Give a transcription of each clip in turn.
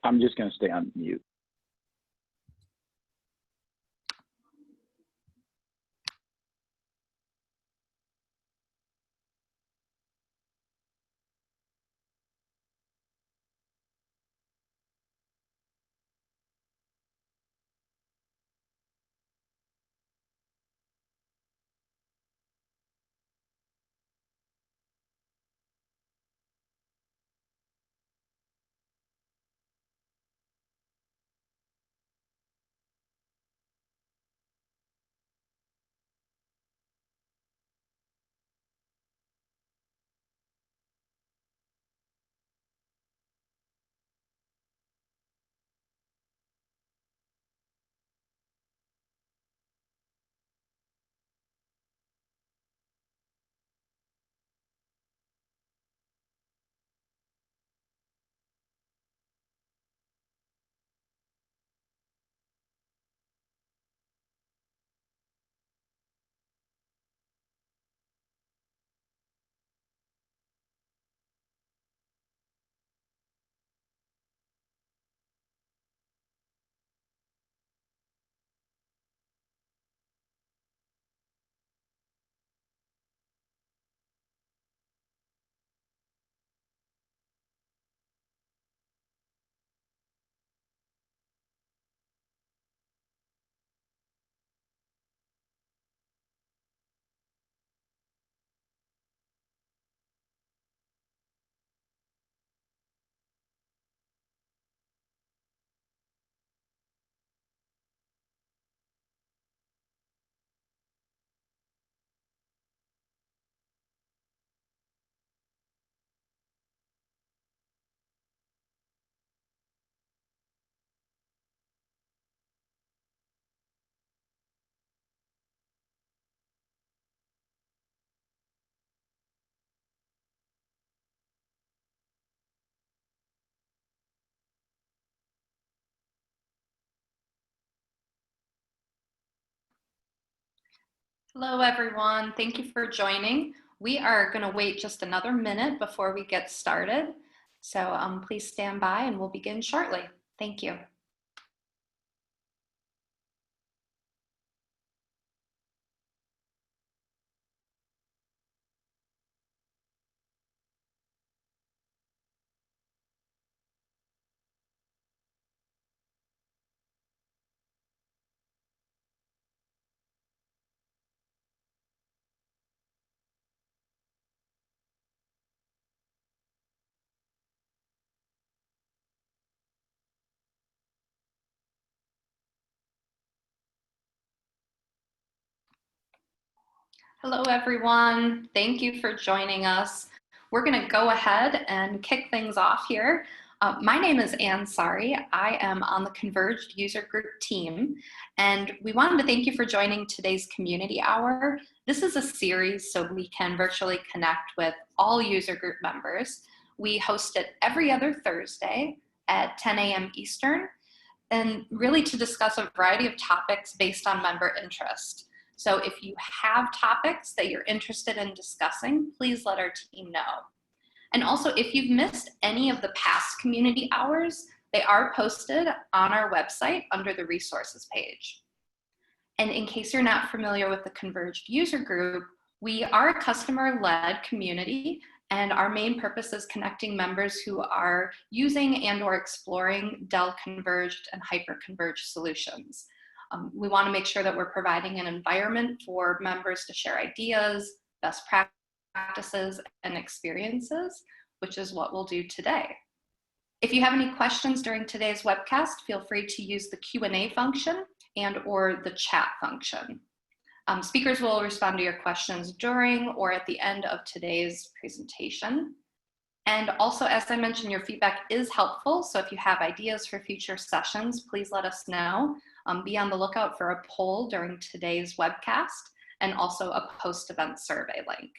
I'm just going to stay on mute. Hello, everyone. Thank you for joining. We are going to wait just another minute before we get started. So please stand by and we'll begin shortly. Thank you. Hello, everyone. Thank you for joining us. We're going to go ahead and kick things off here. My name is Ann Sari. I am on the Converged user group team, and we wanted to thank you for joining today's community hour. This is a series so we can virtually connect with all user group members. We host it every other Thursday at 10 a.m. Eastern, and really to discuss a variety of topics based on member interest. So if you have topics that you're interested in discussing, please let our team know. And also, if you've missed any of the past community hours, they are posted on our website under the resources page. And in case you're not familiar with the Converged user group, we are a customer-led community, and our main purpose is connecting members who are using and or exploring Dell converged and hyper-converged solutions. We want to make sure that we're providing an environment for members to share ideas, best practices, and experiences, which is what we'll do today. If you have any questions during today's webcast, feel free to use the Q&A function and or the chat function. Speakers will respond to your questions during or at the end of today's presentation. And also, as I mentioned, your feedback is helpful, so if you have ideas for future sessions, please let us know. Be on the lookout for a poll during today's webcast and also a post-event survey link.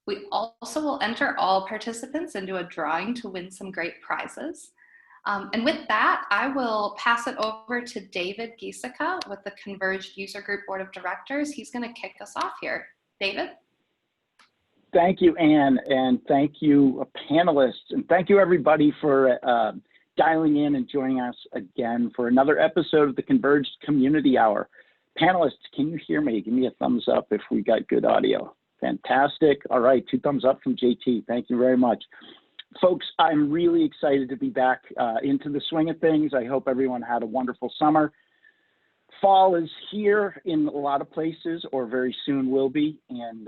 We also will enter all participants into a drawing to win some great prizes. And with that, I will pass it over to David Giesica with the Converged User Group Board of Directors. He's going to kick us off here. David? Thank you, Ann, and thank you, panelists, and thank you, everybody, for dialing in and joining us again for another episode of the Converged Community Hour. Panelists, can you hear me? Give me a thumbs up if we got good audio. Fantastic. All right, 2 thumbs up from JT. Thank you very much. Folks, I'm really excited to be back into the swing of things. I hope everyone had a wonderful summer. Fall is here in a lot of places, or very soon will be, and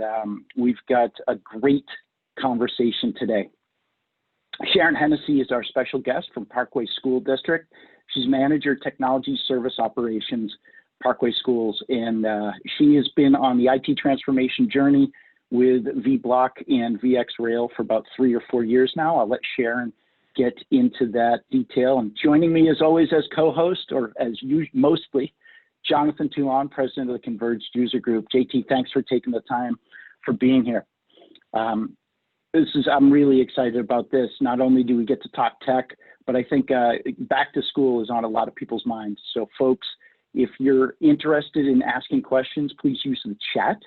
we've got a great conversation today. Sharon Hennessy is our special guest from Parkway School District. She's Manager Technology Service Operations, Parkway Schools, and she has been on the IT transformation journey with VxBlock and VxRail for about 3 or 4 years now. I'll let Sharon get into that detail. And joining me as always as co-host, or as mostly, Jonathan Toulon, President of the Converged User Group. JT, thanks for taking the time for being here. I'm really excited about this. Not only do we get to talk tech, but I think back to school is on a lot of people's minds. So folks, if you're interested in asking questions, please use the chat,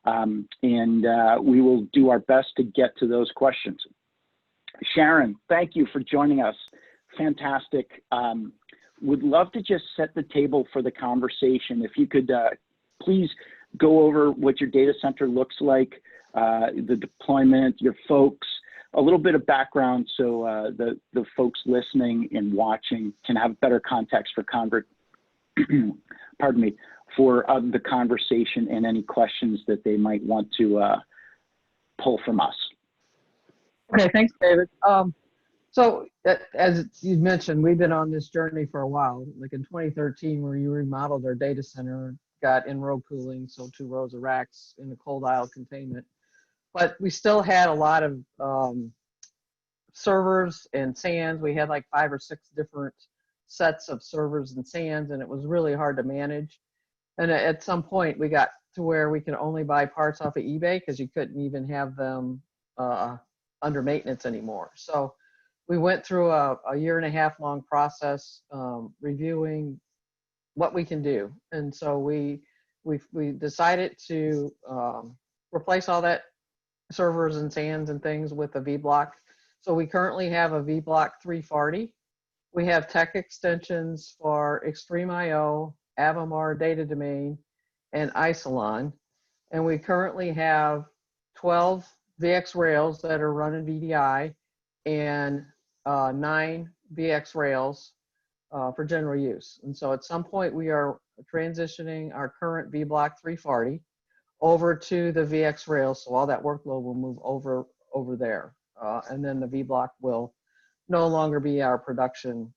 and we will do our best to get to those questions. Sharon, thank you for joining us. Fantastic. Would love to just set the table for the conversation. If you could please go over what your data center looks like, the deployment, your folks, a little bit of background so the folks listening and watching can have better context for pardon me, for the conversation and any questions that they might want to pull from us. Okay, thanks, David. So as you mentioned, we've been on this journey for a while. Like in 2013, where you remodeled our data center, got in-row cooling, so 2 rows of racks in the cold aisle containment. But we still had a lot of servers and SANs. We had like 5 or 6 different sets of servers and SANs, and it was really hard to manage. And at some point, we got to where we could only buy parts off of eBay because you couldn't even have them under maintenance anymore. So we went through a 1.5-year long process reviewing what we can do. And so we decided to replace all that servers and SANs and things with a VxBlock. So we currently have a VxBlock 340. We have tech extensions for Extreme IO, Avamar Data Domain, and Isilon. And we currently have 12 VxRails that are running VDI and 9 VxRails for general use. And so at some point we are transitioning our current VxBlock 340 over to the VxRail, so all that workload will move over there. And then the VxBlock will no longer be our production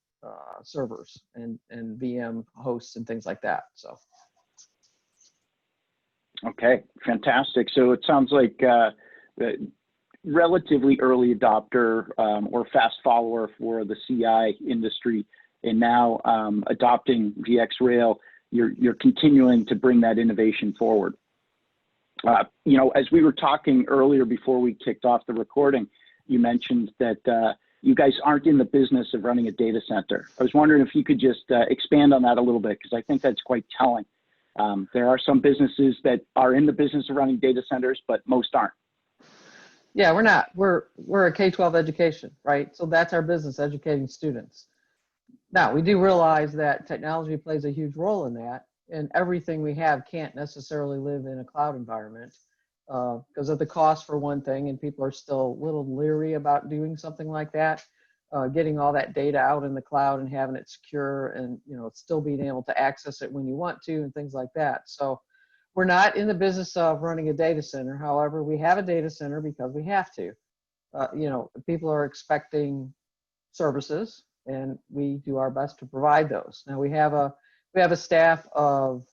servers and VM hosts and things like that. So. Okay, fantastic. So it sounds like relatively early adopter or fast follower for the CI industry, and now adopting VxRail, you're continuing to bring that innovation forward. You know, as we were talking earlier before we kicked off the recording, you mentioned that you guys aren't in the business of running a data center. I was wondering if you could just expand on that a little bit, because I think that's quite telling. There are some businesses that are in the business of running data centers, but most aren't. Yeah, we're not. We're a K-12 education, right? So that's our business, educating students. Now, we do realize that technology plays a huge role in that, and everything we have can't necessarily live in a cloud environment because of the cost for one thing, and people are still a little leery about doing something like that, getting all that data out in the cloud and having it secure, and still being able to access it when you want to and things like that. So we're not in the business of running a data center. However, we have a data center because we have to. People are expecting services, and we do our best to provide those. Now we have a staff of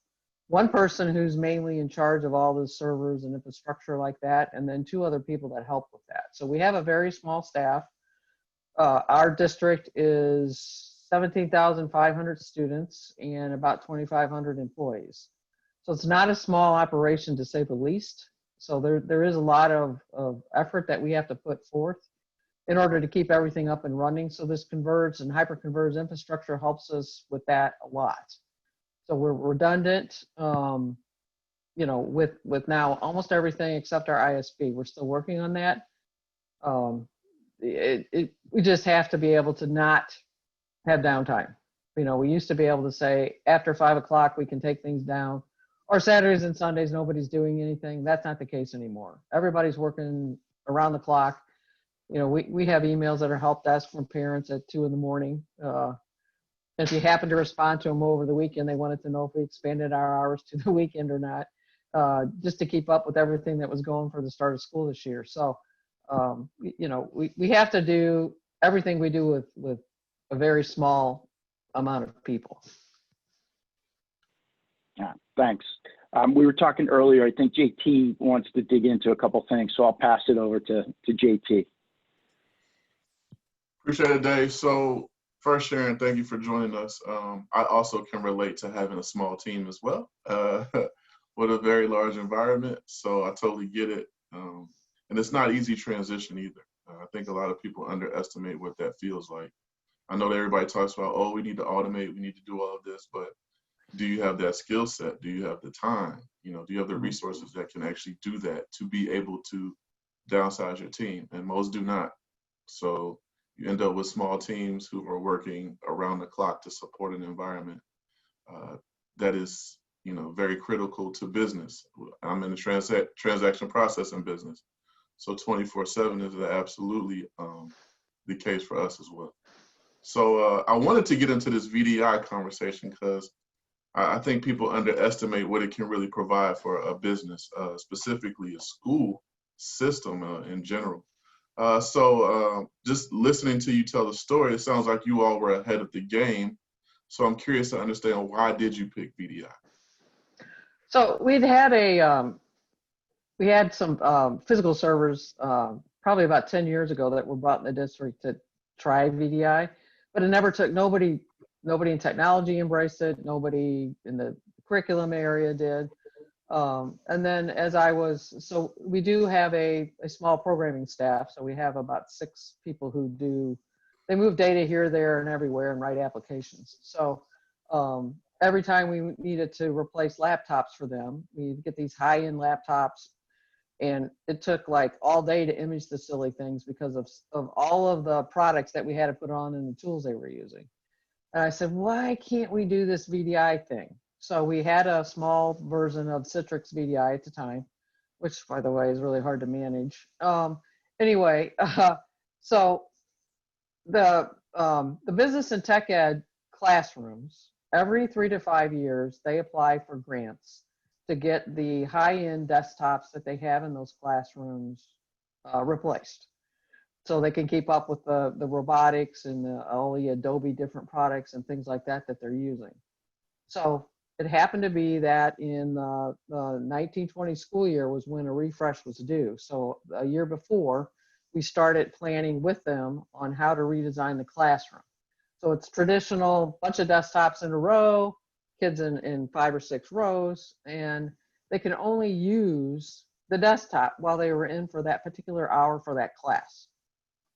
1 person who's mainly in charge of all the servers and infrastructure like that, and then 2 other people that help with that. So we have a very small staff. Our district is 17,500 students and about 2,500 employees. So it's not a small operation, to say the least. So there is a lot of effort that we have to put forth in order to keep everything up and running. So this converged and hyper-converged infrastructure helps us with that a lot. So we're redundant, with now almost everything except our ISP. We're still working on that. We just have to be able to not have downtime. You know, we used to be able to say after 5 o'clock, we can take things down, or Saturdays and Sundays, nobody's doing anything. That's not the case anymore. Everybody's working around the clock. You know, we have emails that are help desk from parents at 2 in the morning. If you happen to respond to them over the weekend, they wanted to know if we expanded our hours to the weekend or not, just to keep up with everything that was going for the start of school this year. So, you know, we have to do everything we do with a very small amount of people. Yeah, thanks. We were talking earlier, I think JT wants to dig into a couple things, so I'll pass it over to JT. Appreciate it, Dave. So first, Sharon, thank you for joining us. I also can relate to having a small team as well, with a very large environment. So I totally get it. And it's not easy transition either. I think a lot of people underestimate what that feels like. I know that everybody talks about, oh, we need to automate, we need to do all of this, but do you have that skill set? Do you have the time? You know, do you have the resources that can actually do that to be able to downsize your team? And most do not. So you end up with small teams who are working around the clock to support an environment that is, you know, very critical to business. I'm in the transaction processing business. So 24/7 is absolutely the case for us as well. So I wanted to get into this VDI conversation because I think people underestimate what it can really provide for a business, specifically a school system in general. So just listening to you tell the story, it sounds like you all were ahead of the game. So I'm curious to understand, why did you pick VDI? So we had some physical servers probably about 10 years ago that were brought in the district to try VDI, but it never took. Nobody in technology embraced it. Nobody in the curriculum area did. And then so we do have a small programming staff. So we have about 6 people who they move data here, there, and everywhere and write applications. So every time we needed to replace laptops for them, we get these high-end laptops, and it took like all day to image the silly things because of all of the products that we had to put on and the tools they were using. And I said, why can't we do this VDI thing? So we had a small version of Citrix VDI at the time, which, by the way, is really hard to manage. Anyway, so the business and tech ed classrooms, every 3 to 5 years, they apply for grants to get the high-end desktops that they have in those classrooms replaced, so they can keep up with the robotics and all the Adobe different products and things like that they're using. So it happened to be that in the 1920 school year was when a refresh was due. So a year before, we started planning with them on how to redesign the classroom. So it's traditional, bunch of desktops in a row, kids in 5 or 6 rows, and they can only use the desktop while they were in for that particular hour for that class.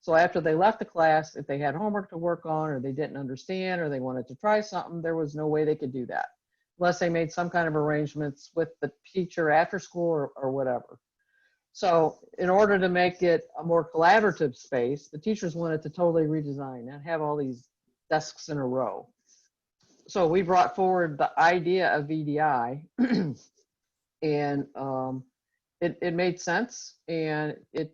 So after they left the class, if they had homework to work on, or they didn't understand, or they wanted to try something, there was no way they could do that unless they made some kind of arrangements with the teacher after school or whatever. So in order to make it a more collaborative space, the teachers wanted to totally redesign and have all these desks in a row. So we brought forward the idea of VDI, and it made sense, and it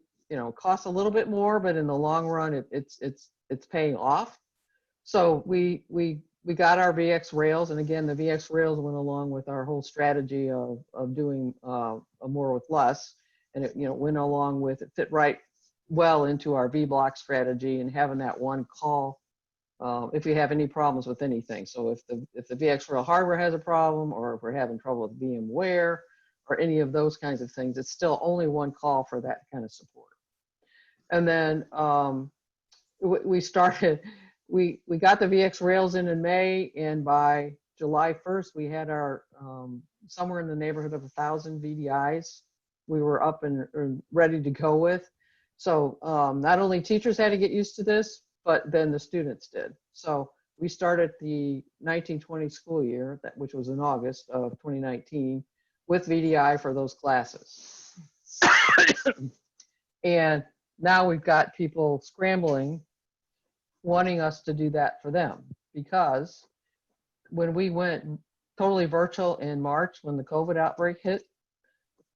costs a little bit more, but in the long run, it's paying off. So we got our VxRails, and again, the VxRails went along with our whole strategy of doing more with less, and it went along with, it fit right well into our VxBlock strategy and having that one call if you have any problems with anything. So if the VxRail hardware has a problem, or if we're having trouble with VMware or any of those kinds of things, it's still only one call for that kind of support. And then we got the VxRails in May, and by July 1st, we had our somewhere in the neighborhood of 1,000 VDIs we were up and ready to go with. So not only teachers had to get used to this, but then the students did. So we started the 1920 school year, which was in August of 2019, with VDI for those classes. And now we've got people scrambling wanting us to do that for them, because when we went totally virtual in March, when the COVID outbreak hit,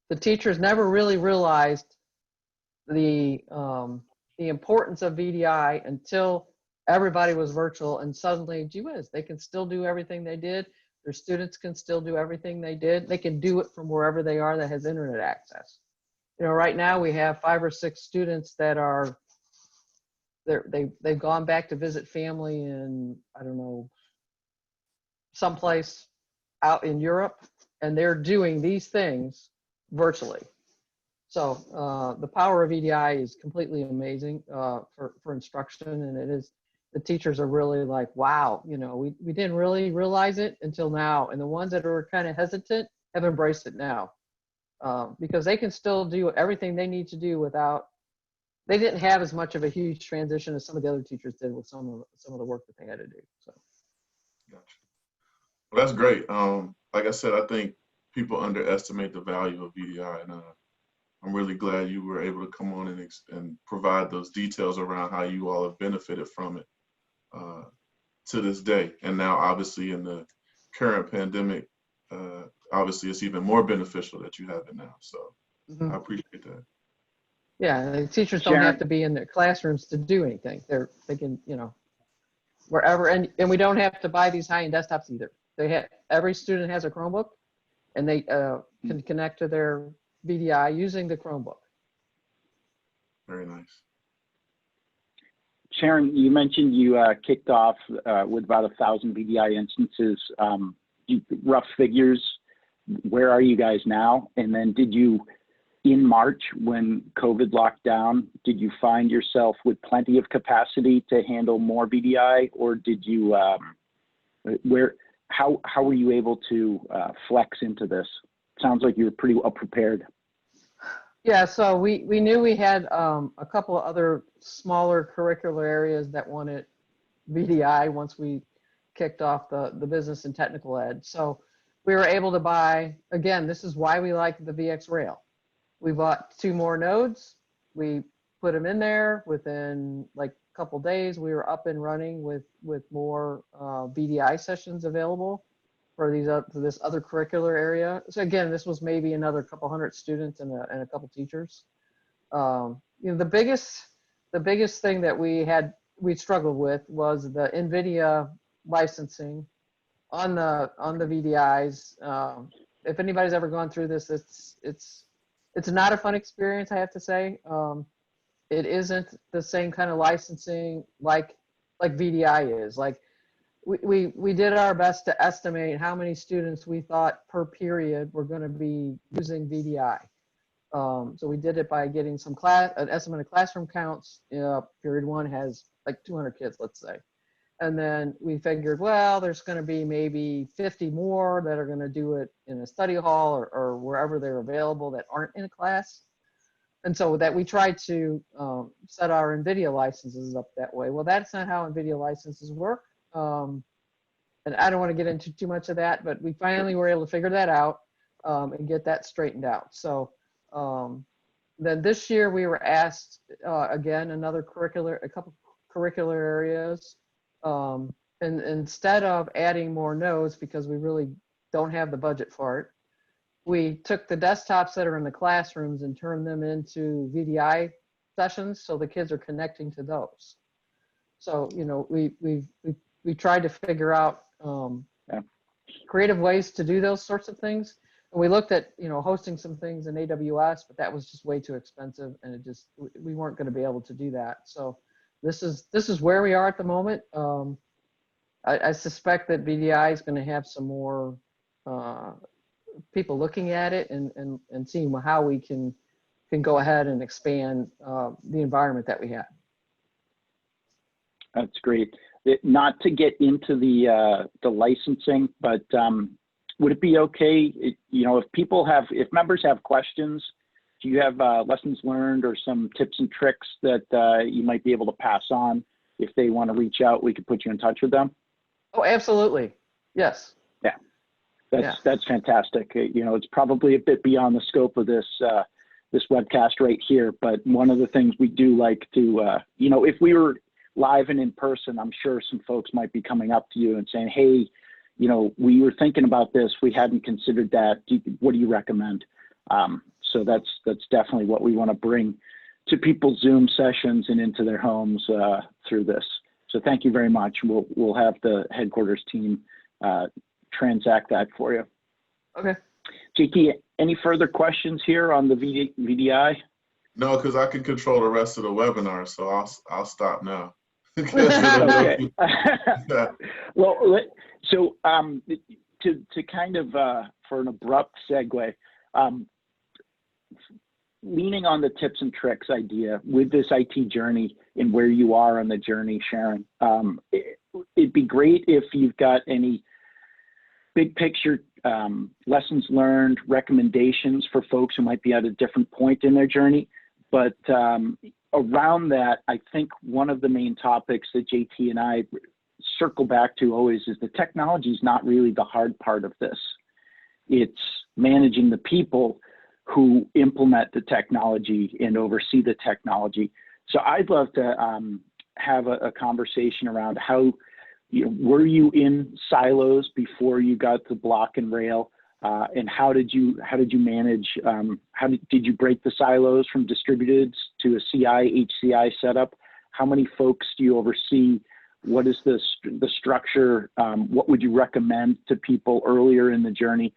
the teachers never really realized the importance of VDI until everybody was virtual, and suddenly, gee whiz, they can still do everything they did. Their students can still do everything they did. They can do it from wherever they are that has internet access. You know, right now we have 5 or 6 students that are, they've gone back to visit family in, I don't know, someplace out in Europe, and they're doing these things virtually. So the power of EDI is completely amazing for instruction, and it is, the teachers are really like, wow, you know, we didn't really realize it until now, and the ones that are kind of hesitant have embraced it now, because they can still do everything they need to do without, they didn't have as much of a huge transition as some of the other teachers did with some of the work that they had to do. So. Gotcha. Well, that's great. Like I said, I think people underestimate the value of VDI, and I'm really glad you were able to come on and provide those details around how you all have benefited from it to this day. And now, obviously, in the current pandemic, obviously, it's even more beneficial that you have it now. So I appreciate that. Yeah, the teachers don't have to be in their classrooms to do anything. They can, you know, wherever, and we don't have to buy these high-end desktops either. Every student has a Chromebook, and they can connect to their VDI using the Chromebook. Very nice. Sharon, you mentioned you kicked off with about 1,000 VDI instances. Rough figures, where are you guys now? And then did you, in March, when COVID locked down, did you find yourself with plenty of capacity to handle more VDI, or did you, how were you able to flex into this? Sounds like you were pretty well prepared. Yeah, so we knew we had a couple of other smaller curricular areas that wanted VDI once we kicked off the business and technical ed. So we were able to buy, again, this is why we like the VxRail. We bought 2 more nodes. We put them in there. Within like a couple days, we were up and running with more VDI sessions available for this other curricular area. So again, this was maybe another couple hundred students and a couple teachers. You know, the biggest thing that we struggled with was the NVIDIA licensing on the VDIs. If anybody's ever gone through this, it's not a fun experience, I have to say. It isn't the same kind of licensing like VDI is. Like we did our best to estimate how many students we thought per period were going to be using VDI. So we did it by getting an estimate of classroom counts. Period 1 has like 200 kids, let's say. And then we figured, well, there's going to be maybe 50 more that are going to do it in a study hall or wherever they're available that aren't in a class. And so that we tried to set our NVIDIA licenses up that way. Well, that's not how NVIDIA licenses work. And I don't want to get into too much of that, but we finally were able to figure that out and get that straightened out. So then this year we were asked, again, a couple curricular areas. And instead of adding more nodes, because we really don't have the budget for it, we took the desktops that are in the classrooms and turned them into VDI sessions, so the kids are connecting to those. So, you know, we tried to figure out creative ways to do those sorts of things. And we looked at, you know, hosting some things in AWS, but that was just way too expensive, and we weren't going to be able to do that. So this is where we are at the moment. I suspect that VDI is going to have some more people looking at it and seeing how we can go ahead and expand the environment that we have. That's great. Not to get into the licensing, but would it be okay, you know, if members have questions, do you have lessons learned or some tips and tricks that you might be able to pass on? If they want to reach out, we could put you in touch with them. Oh, absolutely. Yes. Yeah. That's fantastic. You know, it's probably a bit beyond the scope of this webcast right here, but one of the things we do like to, you know, if we were live and in person, I'm sure some folks might be coming up to you and saying, hey, you know, we were thinking about this, we hadn't considered that. What do you recommend? So that's definitely what we want to bring to people's Zoom sessions and into their homes through this. So thank you very much. We'll have the headquarters team transact that for you. Okay. JT, any further questions here on the VDI? No, because I can control the rest of the webinar, so I'll stop now. Okay. Well, so to kind of for an abrupt segue, leaning on the tips and tricks idea with this IT journey and where you are on the journey, Sharon, it'd be great if you've got any big picture lessons learned, recommendations for folks who might be at a different point in their journey. But around that, I think one of the main topics that JT and I circle back to always is the technology is not really the hard part of this. It's managing the people who implement the technology and oversee the technology. So I'd love to have a conversation around how, you know, were you in silos before you got to block and rail, and how did you manage? Did you break the silos from distributed to a CI HCI setup? How many folks do you oversee? What is the structure? What would you recommend to people earlier in the journey?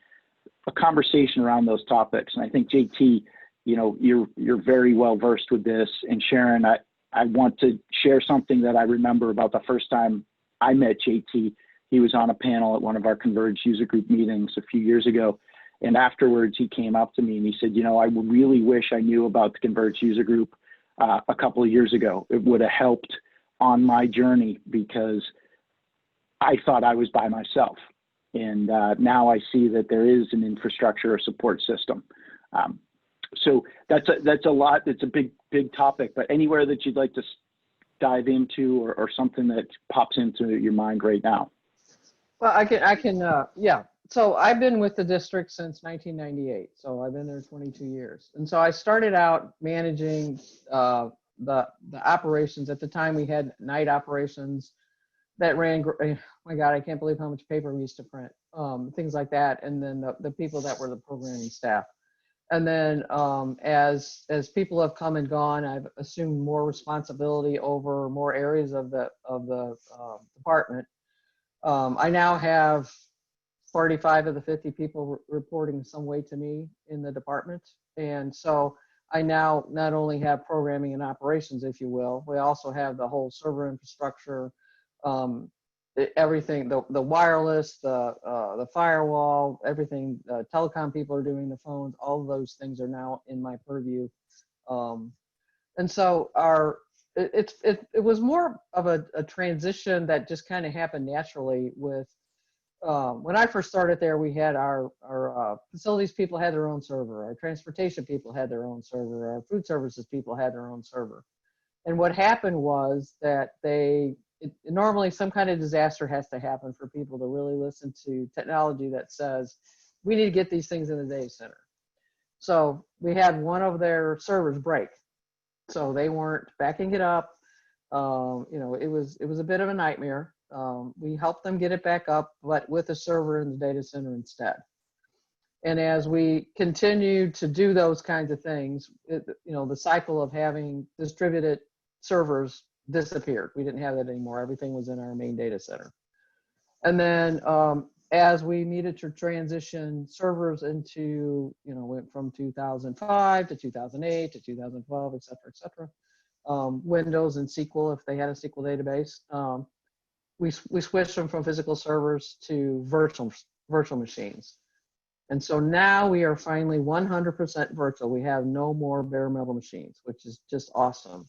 A conversation around those topics. And I think JT, you know, you're very well versed with this. And Sharon, I want to share something that I remember about the first time I met JT. He was on a panel at one of our Converged user group meetings a few years ago. And afterwards he came up to me and he said, you know, I really wish I knew about the Converged user group a couple of years ago. It would have helped on my journey because I thought I was by myself. And now I see that there is an infrastructure or support system. So that's a lot. It's a big topic, but anywhere that you'd like to dive into or something that pops into your mind right now. Well, I can, yeah. So I've been with the district since 1998. So I've been there 22 years. And so I started out managing the operations. At the time we had night operations that ran, oh my God, I can't believe how much paper we used to print, things like that. And then the people that were the programming staff. And then as people have come and gone, I've assumed more responsibility over more areas of the department. I now have 45 of the 50 people reporting some way to me in the department. And so I now not only have programming and operations, if you will, we also have the whole server infrastructure, everything, the wireless, the firewall, everything, telecom people are doing, the phones, all of those things are now in my purview. And so it was more of a transition that just kind of happened naturally with, when I first started there, we had our facilities people had their own server, our transportation people had their own server, our food services people had their own server. And what happened was that normally some kind of disaster has to happen for people to really listen to technology that says, we need to get these things in the data center. So we had one of their servers break. So they weren't backing it up. You know, it was a bit of a nightmare. We helped them get it back up, but with a server in the data center instead. And as we continued to do those kinds of things, you know, the cycle of having distributed servers disappeared. We didn't have that anymore. Everything was in our main data center. And then as we needed to transition servers into, you know, went from 2005 to 2008 to 2012, et cetera, Windows and SQL, if they had a SQL database, we switched them from physical servers to virtual machines. And so now we are finally 100% virtual. We have no more bare metal machines, which is just awesome.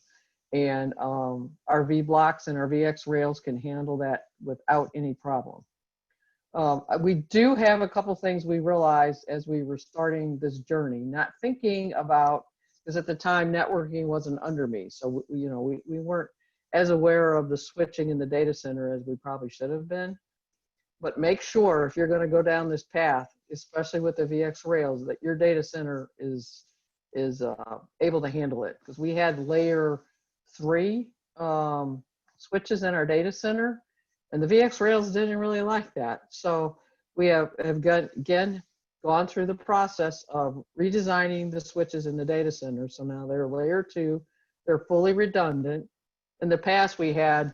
And our VBlocks and our VxRails can handle that without any problem. We do have a couple things we realized as we were starting this journey, not thinking about, because at the time networking wasn't under me. So, you know, we weren't as aware of the switching in the data center as we probably should have been. But make sure if you're going to go down this path, especially with the VxRails, that your data center is able to handle it. Because we had layer 3 switches in our data center, and the VxRails didn't really like that. So we have again gone through the process of redesigning the switches in the data center. So now they're layer 2, they're fully redundant. In the past, we had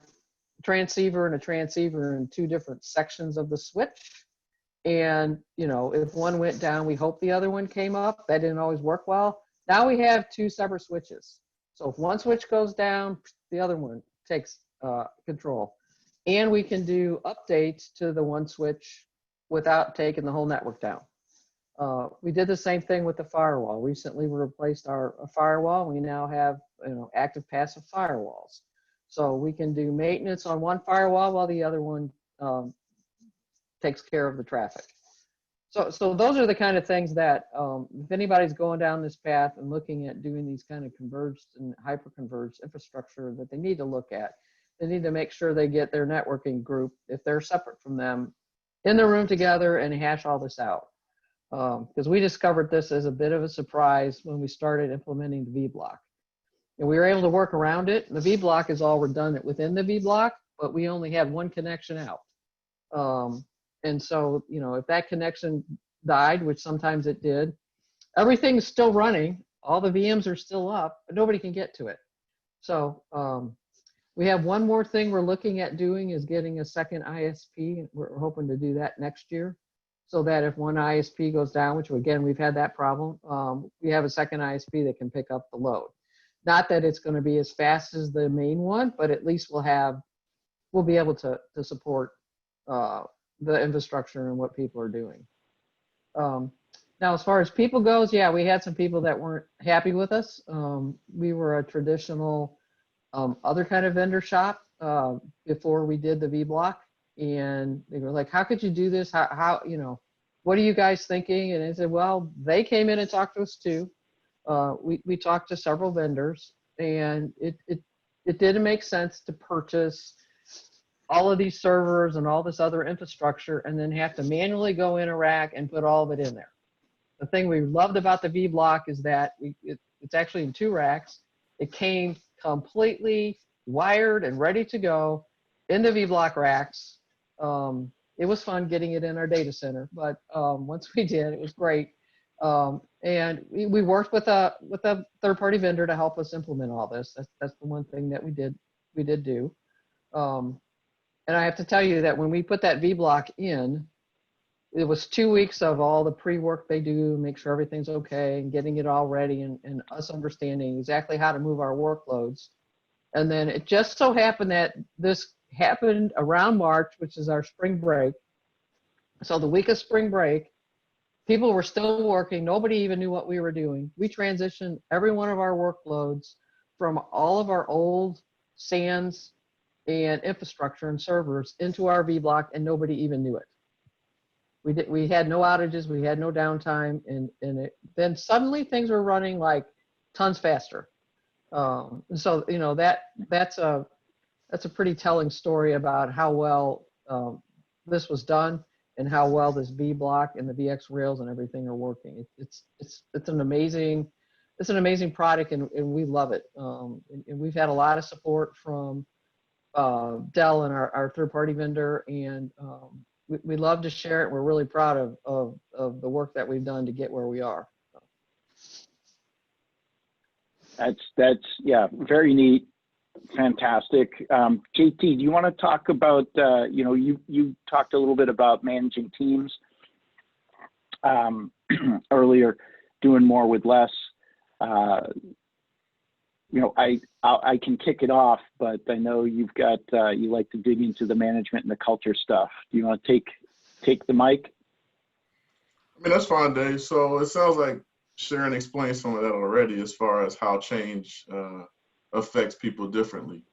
a transceiver in 2 different sections of the switch. And, you know, if one went down, we hope the other one came up. That didn't always work well. Now we have 2 separate switches. So if one switch goes down, the other one takes control. And we can do updates to the one switch without taking the whole network down. We did the same thing with the firewall. Recently, we replaced our firewall. We now have, you know, active passive firewalls. So we can do maintenance on one firewall while the other one takes care of the traffic. So those are the kind of things that if anybody's going down this path and looking at doing these kind of converged and hyper-converged infrastructure that they need to look at, they need to make sure they get their networking group, if they're separate from them, in the room together and hash all this out. Because we discovered this as a bit of a surprise when we started implementing the VBlock. And we were able to work around it. The VBlock is all redundant within the VBlock, but we only had one connection out. And so, you know, if that connection died, which sometimes it did, everything's still running. All the VMs are still up, but nobody can get to it. So we have one more thing we're looking at doing is getting a second ISP. We're hoping to do that next year, so that if one ISP goes down, which again, we've had that problem, we have a second ISP that can pick up the load. Not that it's going to be as fast as the main one, but at least we'll be able to support the infrastructure and what people are doing. Now, as far as people goes, yeah, we had some people that weren't happy with us. We were a traditional other kind of vendor shop before we did the VBlock, and they were like, how could you do this? How you know, what are you guys thinking? And I said, well, they came in and talked to us too. We talked to several vendors, and it didn't make sense to purchase all of these servers and all this other infrastructure and then have to manually go in a rack and put all of it in there. The thing we loved about the VBlock is that it's actually in 2 racks. It came completely wired and ready to go in the VBlock racks. It was fun getting it in our data center, but once we did, it was great. And we worked with a third-party vendor to help us implement all this. That's the one thing that we did do. And I have to tell you that when we put that VBlock in, it was 2 weeks of all the pre-work they do, make sure everything's okay, and getting it all ready, and us understanding exactly how to move our workloads. And then it just so happened that this happened around March, which is our spring break. So the week of spring break, people were still working. Nobody even knew what we were doing. We transitioned every one of our workloads from all of our old SANs and infrastructure and servers into our VBlock, and nobody even knew it. We had no outages, we had no downtime, and then suddenly things were running like tons faster. So you know, that's a pretty telling story about how well this was done and how well this VBlock and the VxRails and everything are working. It's an amazing product, and we love it. And we've had a lot of support from Dell and our third-party vendor, and we love to share it. We're really proud of the work that we've done to get where we are. That's yeah, very neat, fantastic. JT, do you want to talk about you know, you talked a little bit about managing teams earlier, doing more with less. You know, I can kick it off, but I know you've got you like to dig into the management and the culture stuff. Do you want to take the mic? I mean, that's fine, Dave. So it sounds like Sharon explained some of that already as far as how change affects people differently.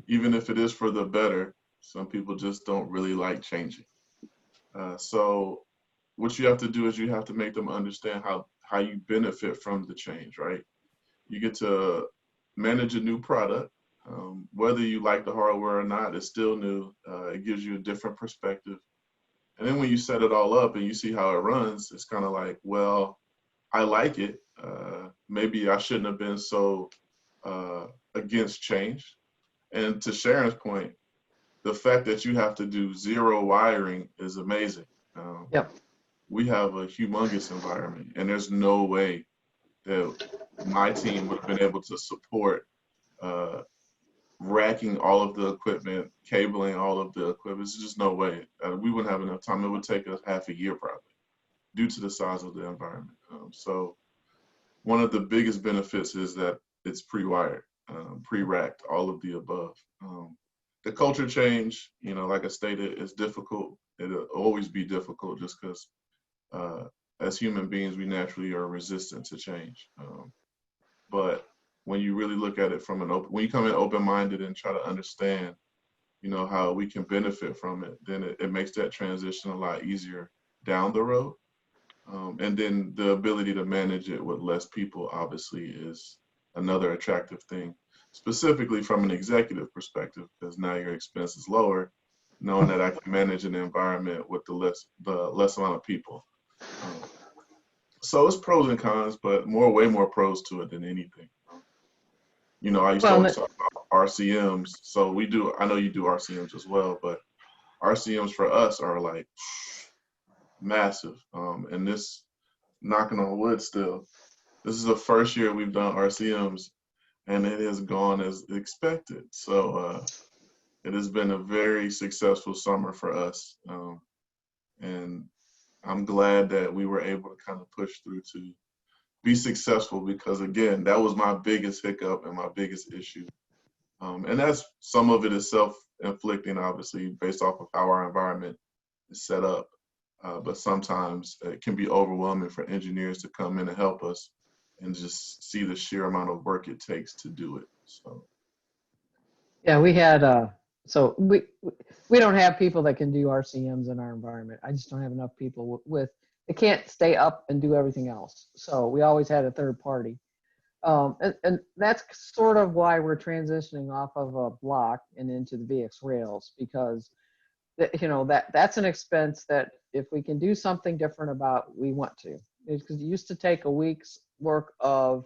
Even if it is for the better, some people just don't really like changing. So what you have to do is you have to make them understand how you benefit from the change, right? You get to manage a new product. Whether you like the hardware or not, it's still new. It gives you a different perspective. And then when you set it all up and you see how it runs, it's kind of like, well, I like it. Maybe I shouldn't have been so against change. And to Sharon's point, the fact that you have to do zero wiring is amazing. Yep. We have a humongous environment, and there's no way that my team would have been able to support racking all of the equipment, cabling all of the equipment. There's just no way. We wouldn't have enough time. It would take us half a year probably due to the size of the environment. So one of the biggest benefits is that it's pre-wired, pre-racked, all of the above. The culture change, you know, like I stated, is difficult. It'll always be difficult just because as human beings, we naturally are resistant to change. But when you really look at it from when you come in open-minded and try to understand, you know, how we can benefit from it, then it makes that transition a lot easier down the road. And then the ability to manage it with less people obviously is another attractive thing, specifically from an executive perspective, because now your expense is lower, knowing that I can manage an environment with the less amount of people. So it's pros and cons, but way more pros to it than anything. You know, I used to always talk about RCMs. So I know you do RCMs as well, but RCMs for us are like massive. And this, knocking on wood still, this is the first year we've done RCMs and it has gone as expected. So it has been a very successful summer for us. And I'm glad that we were able to kind of push through to be successful because, again, that was my biggest hiccup and my biggest issue. And that's some of it is self-inflicting, obviously, based off of how our environment is set up. But sometimes it can be overwhelming for engineers to come in and help us and just see the sheer amount of work it takes to do it. So, Yeah, we had, so we don't have people that can do RCMs in our environment. I just don't have enough people they can't stay up and do everything else. So we always had a third party. And that's sort of why we're transitioning off of a block and into the VxRails, because you know, that's an expense that if we can do something different about, we want to. Because it used to take a week's work of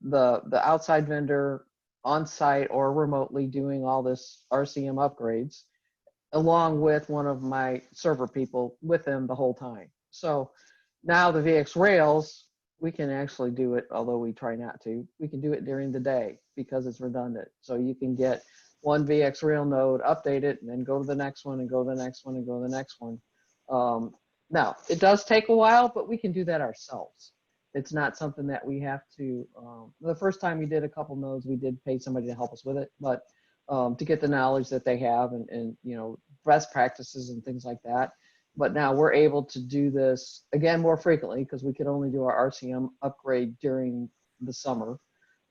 the outside vendor on site or remotely doing all this RCM upgrades, along with one of my server people with them the whole time. So now the VxRails, we can actually do it, although we try not to. We can do it during the day because it's redundant. So you can get one VxRail node, update it, and then go to the next one and go to the next one and go to the next one. Now, it does take a while, but we can do that ourselves. It's not something that we have to, the first time we did a couple nodes, we did pay somebody to help us with it, but to get the knowledge that they have and you know, best practices and things like that. But now we're able to do this, again, more frequently because we could only do our RCM upgrade during the summer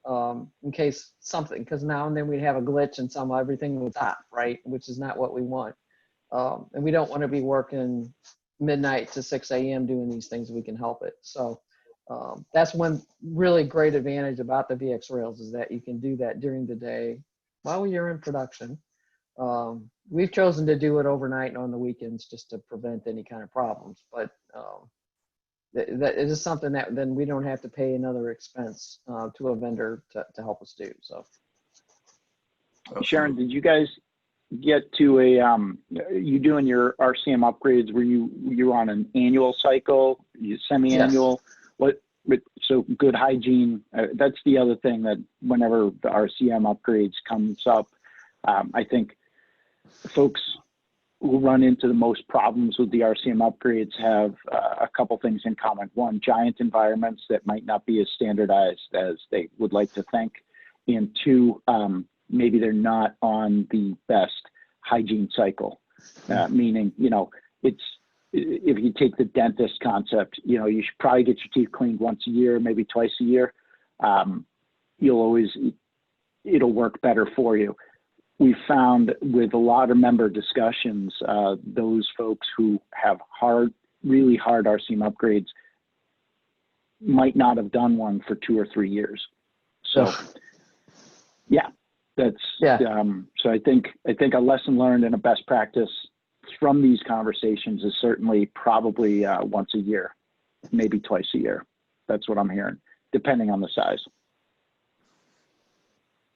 in case something, because now and then we'd have a glitch and everything would stop, right? Which is not what we want. And we don't want to be working midnight to 6 a.m. doing these things if we can help it. So that's one really great advantage about the VxRails is that you can do that during the day while you're in production. We've chosen to do it overnight and on the weekends just to prevent any kind of problems, but that is something that then we don't have to pay another expense to a vendor to help us do. So, Sharon, did you guys get to you doing your RCM upgrades? Were you on an annual cycle, semi-annual? Yes. So good hygiene. That's the other thing that whenever the RCM upgrades comes up, I think folks who run into the most problems with the RCM upgrades have a couple things in common. One, giant environments that might not be as standardized as they would like to think. And two, maybe they're not on the best hygiene cycle, meaning, you know, if you take the dentist concept, you know, you should probably get your teeth cleaned once a year, maybe twice a year. It'll work better for you. We found with a lot of member discussions, those folks who have really hard RCM upgrades might not have done one for 2 or 3 years. So, so I think a lesson learned and a best practice from these conversations is certainly probably once a year, maybe twice a year. That's what I'm hearing, depending on the size.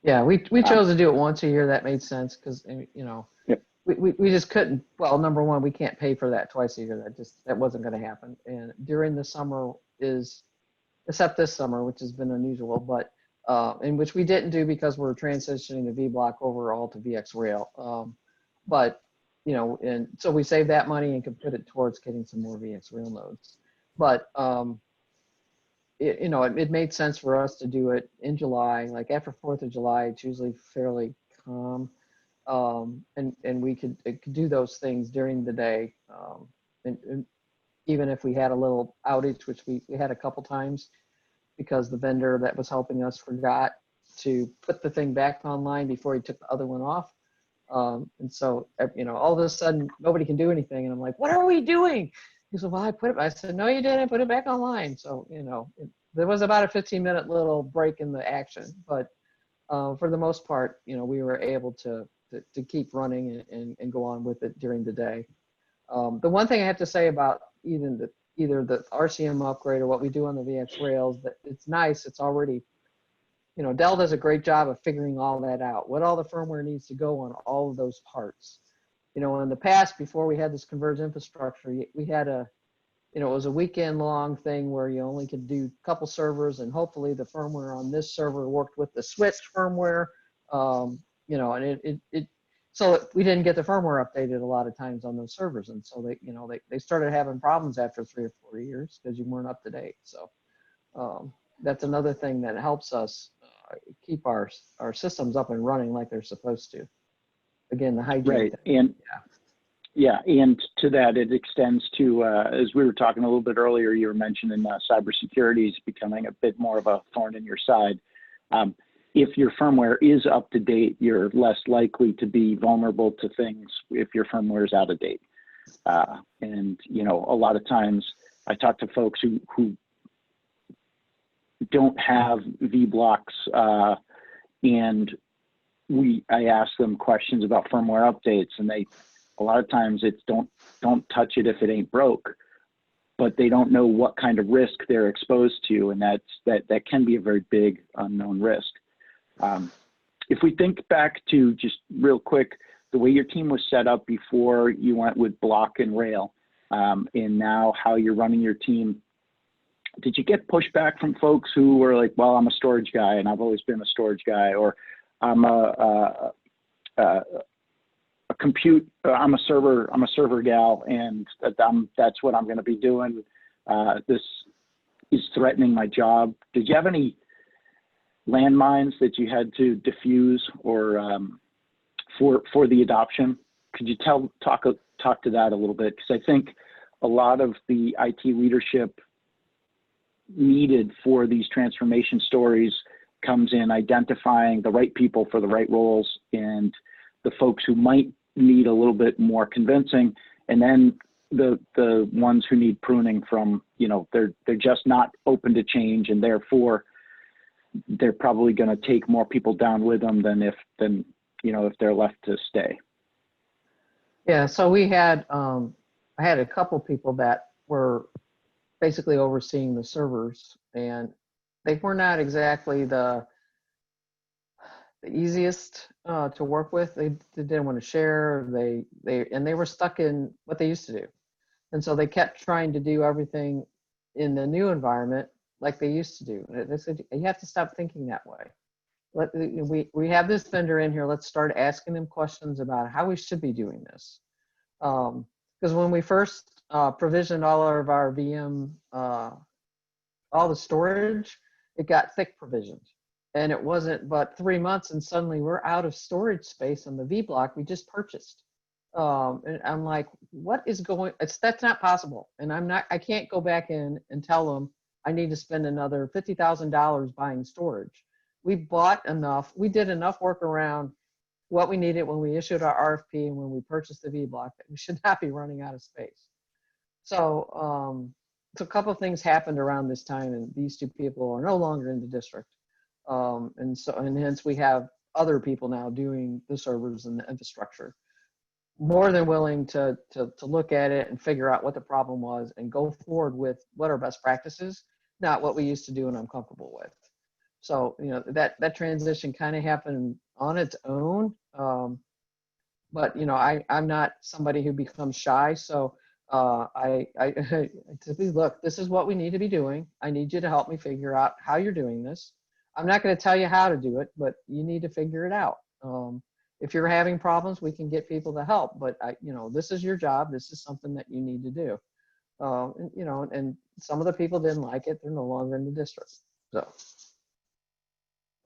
Yeah, we chose to do it once a year. That made sense because, you know, Yep. we just couldn't. Well, number one, we can't pay for that twice a year. That wasn't going to happen. And during the summer except this summer, which has been unusual, but in which we didn't do because we're transitioning the VBlock overall to VxRail. But you know, and so we saved that money and could put it towards getting some more VxRail nodes. But you know, it made sense for us to do it in July, like after 4th of July. It's usually fairly calm, and we could do those things during the day, and even if we had a little outage, which we had a couple times, because the vendor that was helping us forgot to put the thing back online before he took the other one off. And so, you know, all of a sudden nobody can do anything. And I'm like, what are we doing? He said, well, I said, no, you didn't put it back online. So, you know, there was about a 15-minute little break in the action, but for the most part, you know, we were able to keep running and go on with it during the day. The one thing I have to say about either the RCM upgrade or what we do on the VxRails, that it's nice. It's already, you know, Dell does a great job of figuring all that out, what all the firmware needs to go on all of those parts. You know, in the past, before we had this converged infrastructure, we had you know, it was a weekend long thing where you only could do a couple servers, and hopefully the firmware on this server worked with the switch firmware, you know, and so we didn't get the firmware updated a lot of times on those servers. And so they, you know, they started having problems after 3 or 4 years because you weren't up to date. So that's another thing that helps us keep our systems up and running like they're supposed to. Again, the hygiene. Right. And yeah, and to that, it extends to, as we were talking a little bit earlier, you were mentioning cybersecurity is becoming a bit more of a thorn in your side. If your firmware is up to date, you're less likely to be vulnerable to things if your firmware is out of date. And, you know, a lot of times I talk to folks who don't have VBlocks, and I ask them questions about firmware updates, and a lot of times it's don't touch it if it ain't broke, but they don't know what kind of risk they're exposed to, and that can be a very big unknown risk. If we think back to just real quick, the way your team was set up before you went with Block and Rail, and now how you're running your team, did you get pushback from folks who were like, well, I'm a storage guy and I've always been a storage guy, or I'm a server gal, and that's what I'm going to be doing. This is threatening my job. Did you have any landmines that you had to diffuse, or for the adoption? Could you talk to that a little bit? Because I think a lot of the IT leadership needed for these transformation stories comes in identifying the right people for the right roles, and the folks who might need a little bit more convincing, and then the ones who need pruning from, you know, they're just not open to change, and therefore they're probably going to take more people down with them than if they're left to stay. Yeah, so we had I had a couple people that were basically overseeing the servers, and they were not exactly the easiest to work with. They didn't want to share. They were stuck in what they used to do, and so they kept trying to do everything in the new environment like they used to do. They said, you have to stop thinking that way. We have this vendor in here. Let's start asking them questions about how we should be doing this. Because when we first provisioned all of our VM, all the storage, it got thick provisioned. And it wasn't but 3 months, and suddenly we're out of storage space on the VBlock we just purchased. And I'm like, what is that's not possible. And I can't go back in and tell them I need to spend another $50,000 buying storage. We bought enough, we did enough work around what we needed when we issued our RFP and when we purchased the VBlock that we should not be running out of space. So, so a couple of things happened around this time, and these two people are no longer in the district. And hence we have other people now doing the servers and the infrastructure, more than willing to look at it and figure out what the problem was and go forward with what are best practices, not what we used to do and I'm comfortable with. So, you know, that transition kind of happened on its own. But, you know, I'm not somebody who becomes shy. So I typically, look, this is what we need to be doing. I need you to help me figure out how you're doing this. I'm not going to tell you how to do it, but you need to figure it out. If you're having problems, we can get people to help, but you know, this is your job. This is something that you need to do. And, you know, and some of the people didn't like it. They're no longer in the district. So,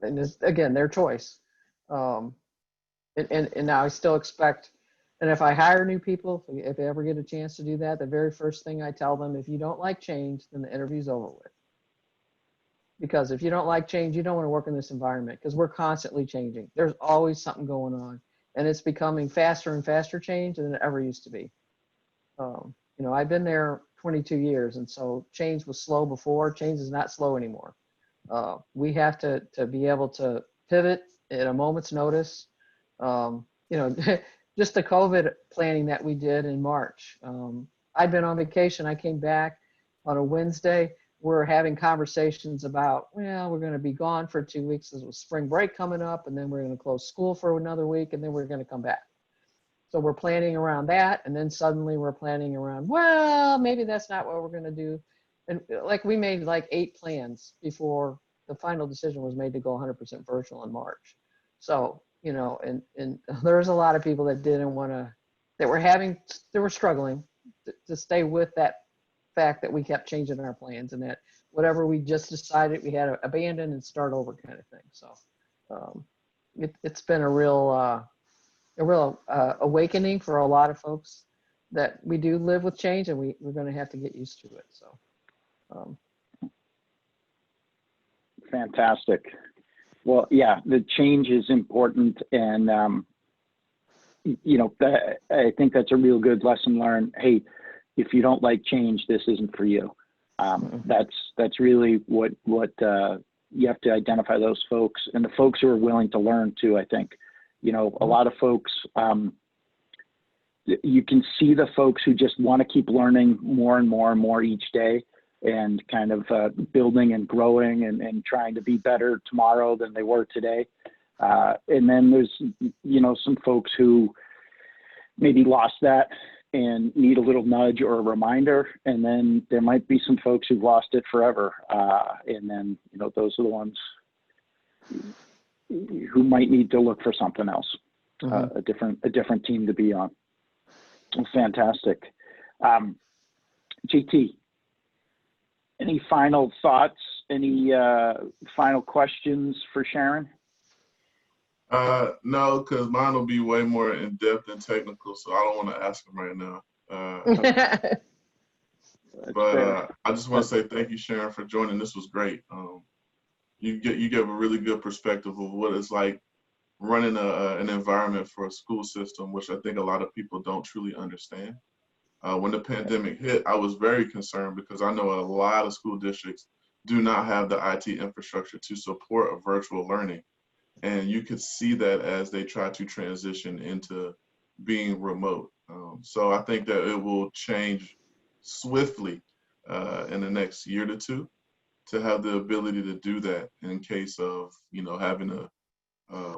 and it's, again, their choice. And now I still expect, and if I hire new people, if I ever get a chance to do that, the very first thing I tell them, if you don't like change, then the interview's over with. Because if you don't like change, you don't want to work in this environment, because we're constantly changing. There's always something going on, and it's becoming faster and faster change than it ever used to be. You know, I've been there 22 years, and so change was slow before. Change is not slow anymore. We have to be able to pivot at a moment's notice. You know, just the COVID planning that we did in March. I'd been on vacation. I came back on a Wednesday. We're having conversations about, well, we're going to be gone for 2 weeks. There's a spring break coming up, and then we're going to close school for another week, and then we're going to come back. So we're planning around that, and then suddenly we're planning around, well, maybe that's not what we're going to do. And like we made like 8 plans before the final decision was made to go 100% virtual in March. So, you know, and there's a lot of people that didn't want to, that were struggling to stay with that fact that we kept changing our plans, and that whatever we just decided we had to abandon and start over kind of thing. So it's been a real awakening for a lot of folks that we do live with change, and we're going to have to get used to it. So fantastic. Well, yeah, the change is important, and you know, I think that's a real good lesson learned. Hey, if you don't like change, this isn't for you. That's really what you have to identify those folks, and the folks who are willing to learn too. I think, you know, a lot of folks, you can see the folks who just want to keep learning more and more and more each day, and kind of building and growing and trying to be better tomorrow than they were today. And then there's, you know, some folks who maybe lost that and need a little nudge or a reminder. And then there might be some folks who've lost it forever. And then, you know, those are the ones who might need to look for something else, a different team to be on. Fantastic. JT, any final thoughts? Any final questions for Sharon? No, because mine will be way more in depth and technical, so I don't want to ask them right now. But I just want to say thank you, Sharon, for joining. This was great. You give a really good perspective of what it's like running an environment for a school system, which I think a lot of people don't truly understand. When the pandemic hit, I was very concerned because I know a lot of school districts do not have the IT infrastructure to support a virtual learning. And you could see that as they try to transition into being remote. So I think that it will change swiftly in the next year to two to have the ability to do that in case of, you know, having to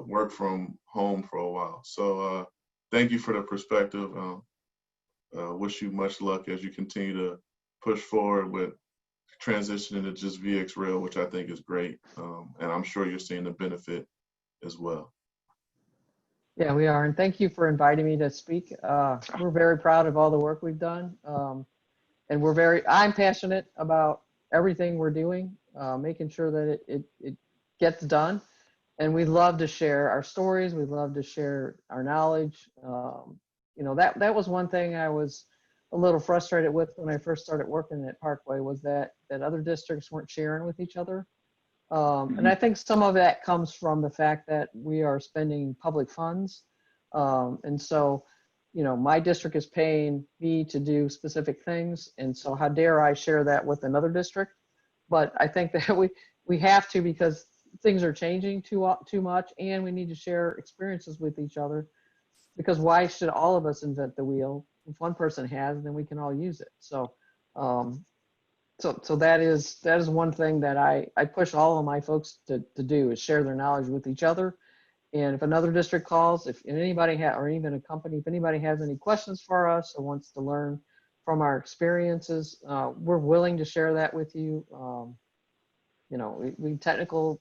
work from home for a while. So thank you for the perspective. Wish you much luck as you continue to push forward with transitioning to just VxRail, which I think is great. And I'm sure you're seeing the benefit as well. Yeah, we are. And thank you for inviting me to speak. We're very proud of all the work we've done. And I'm passionate about everything we're doing, making sure that it gets done. And we love to share our stories. We love to share our knowledge. You know, that was one thing I was a little frustrated with when I first started working at Parkway, was that other districts weren't sharing with each other. And I think some of that comes from the fact that we are spending public funds. And so, you know, my district is paying me to do specific things. And so how dare I share that with another district? But I think that we have to, because things are changing too much, and we need to share experiences with each other, because why should all of us invent the wheel? If one person has, then we can all use it. So So that is one thing that I push all of my folks to do, is share their knowledge with each other. And if another district calls, if anybody or even a company, if anybody has any questions for us or wants to learn from our experiences, we're willing to share that with you. You know, we technical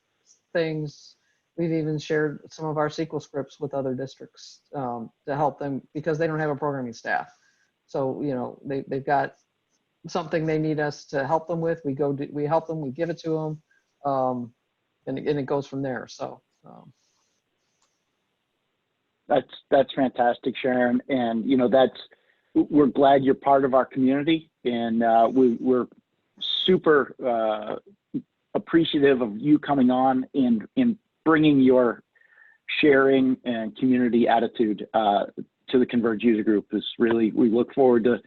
things, we've even shared some of our SQL scripts with other districts to help them, because they don't have a programming staff. So, you know, they've got something they need us to help them with. We help them, we give it to them, and it goes from there. So. That's fantastic, Sharon. And, you know, we're glad you're part of our community, and we're super appreciative of you coming on and bringing your sharing and community attitude to the Converge user group. We look forward to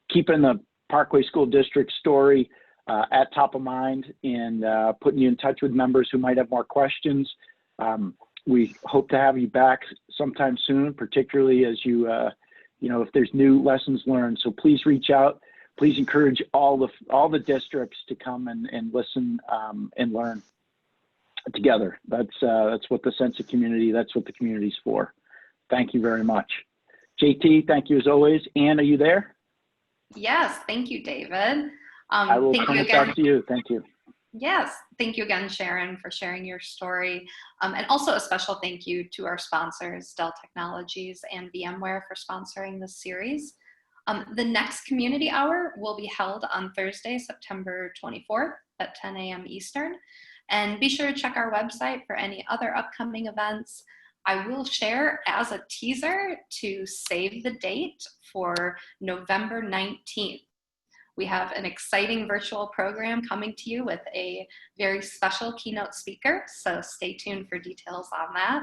keeping the Parkway School District story at top of mind, and putting you in touch with members who might have more questions. We hope to have you back sometime soon, particularly as you know, if there's new lessons learned. So please reach out. Please encourage all the districts to come and listen and learn together. That's what the sense of community, that's what the community's for. Thank you very much. JT, thank you as always. Anne, are you there? Yes, thank you, David. I will turn it back to you. Thank you. Yes, thank you again, Sharon, for sharing your story. And also a special thank you to our sponsors, Dell Technologies and VMware, for sponsoring this series. The next community hour will be held on Thursday, September 24th at 10 a.m. Eastern. And be sure to check our website for any other upcoming events. I will share as a teaser to save the date for November 19th. We have an exciting virtual program coming to you with a very special keynote speaker, so stay tuned for details on that.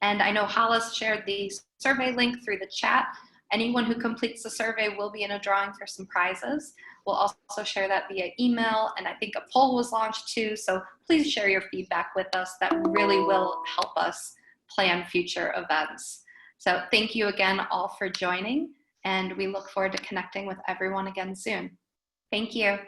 And I know Hollis shared the survey link through the chat. Anyone who completes the survey will be in a drawing for some prizes. We'll also share that via email, and I think a poll was launched too, so please share your feedback with us. That really will help us plan future events. So thank you again all for joining, and we look forward to connecting with everyone again soon. Thank you.